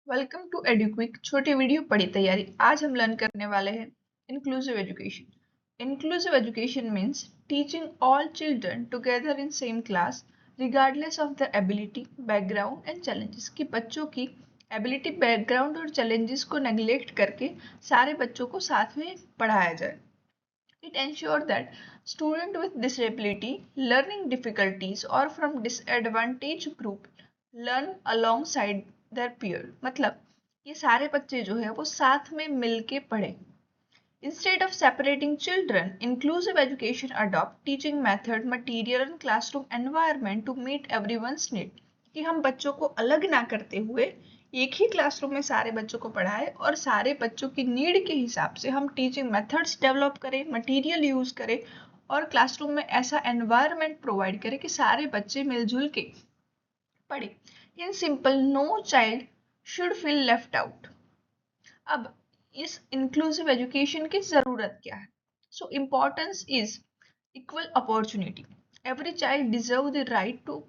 Welcome to एडुक्विक छोटी video पढ़ी तैयारी। आज हम लर्न करने वाले हैं inclusive education. Inclusive education means teaching all children together in same class regardless of their ability, background and challenges. कि बच्चों की एबिलिटी, बैकग्राउंड और चैलेंजेस को नेग्लेक्ट करके सारे बच्चों को साथ में पढ़ाया जाए। It ensures that students with disability, learning difficulties or from disadvantaged group learn alongside their peer। मतलब ये सारे बच्चे जो है वो साथ में मिलके पढ़े। Instead of separating children, inclusive education adopt teaching method, material and classroom environment to meet everyone's need। कि हम बच्चों को अलग ना करते हुए एक ही क्लासरूम में सारे बच्चों को पढ़ाए और सारे बच्चों की नीड के हिसाब से हम टीचिंग मेथड्स डेवलप करें, मटेरियल यूज करें और क्लासरूम में ऐसा एनवायरनमेंट प्रोवाइड करें कि सारे बच्चे मिलजुल के पढ़े। In simple, no child should feel left out. अब इस इंक्लूसिव एजुकेशन की जरूरत क्या है? So importance is equal opportunity. Every child deserve the right to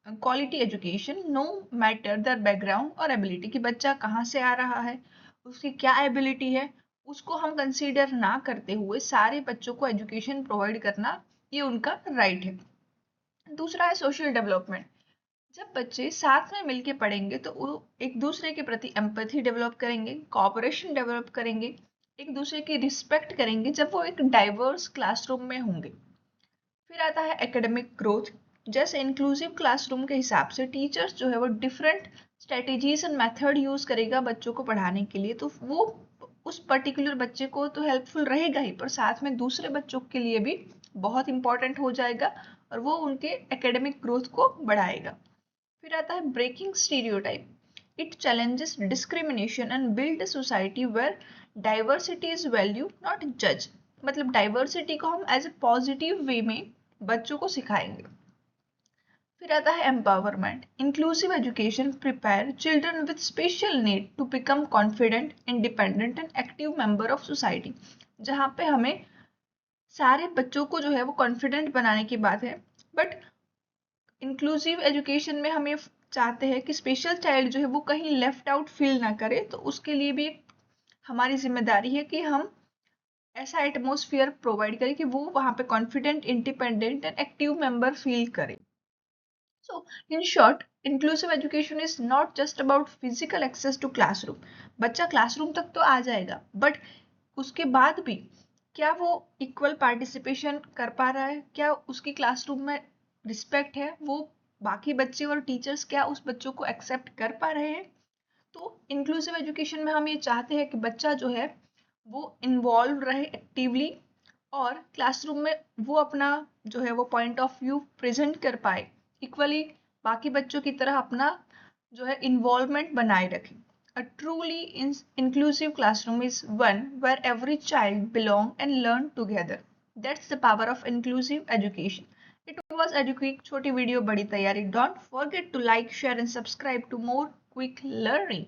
quality education no matter their background और एबिलिटी। कि बच्चा कहाँ से आ रहा है, उसकी क्या एबिलिटी है, उसको हम कंसीडर ना करते हुए सारे बच्चों को एजुकेशन प्रोवाइड करना ये उनका राइट है। दूसरा है सोशल डेवलपमेंट। जब बच्चे साथ में मिलके पढ़ेंगे तो वो एक दूसरे के प्रति एम्पैथी डेवलप करेंगे, कोऑपरेशन डेवलप करेंगे, एक दूसरे की रिस्पेक्ट करेंगे जब वो एक डाइवर्स क्लासरूम में होंगे। फिर आता है एकेडमिक ग्रोथ। जैसे इंक्लूसिव क्लासरूम के हिसाब से टीचर्स जो है वो different strategies and method use करेगा बच्चों को पढ़ाने के लिए, तो वो उस पर्टिकुलर बच्चे को तो हेल्पफुल रहेगा ही, पर साथ में दूसरे बच्चों के लिए भी बहुत इंपॉर्टेंट हो जाएगा और वो उनके एकेडमिक ग्रोथ को बढ़ाएगा। फिर आता है breaking stereotype. It challenges discrimination and build society where diversity is value not जज। मतलब डाइवर्सिटी को हम एज ए पॉजिटिव वे में बच्चों को सिखाएंगे। फिर आता है empowerment. Inclusive education prepare children with special need to become confident, independent and active member of society. जहाँ पे हमें सारे बच्चों को जो है वो कॉन्फिडेंट बनाने की बात है, बट इंक्लूसिव एजुकेशन में हम ये चाहते हैं कि स्पेशल चाइल्ड जो है वो कहीं लेफ्ट आउट फील ना करे, तो उसके लिए भी हमारी जिम्मेदारी है कि हम ऐसा एटमोसफियर प्रोवाइड करें कि वो वहाँ पे confident, independent and active member feel करे। So, in short, inclusive education is not just about physical access to classroom। बच्चा क्लासरूम तक तो आ जाएगा, बट उसके बाद भी क्या वो इक्वल पार्टिसिपेशन कर पा रहा है, क्या उसकी क्लासरूम में रिस्पेक्ट है, वो बाकी बच्चे और टीचर्स क्या उस बच्चों को एक्सेप्ट कर पा रहे हैं। तो इंक्लूसिव एजुकेशन में हम ये चाहते हैं कि बच्चा जो है वो इन्वॉल्व रहे एक्टिवली और क्लासरूम में वो अपना जो है वो पॉइंट ऑफ व्यू प्रेजेंट कर पाए, इक्वली बाकी बच्चों की तरह अपना जो है इन्वॉल्वमेंट बनाए रखें। A truly inclusive classroom is one where every child belong and learn together. That's the power of inclusive education. It was EduQuick, छोटी वीडियो बड़ी तैयारी। Don't forget to like, share and subscribe to more quick learning.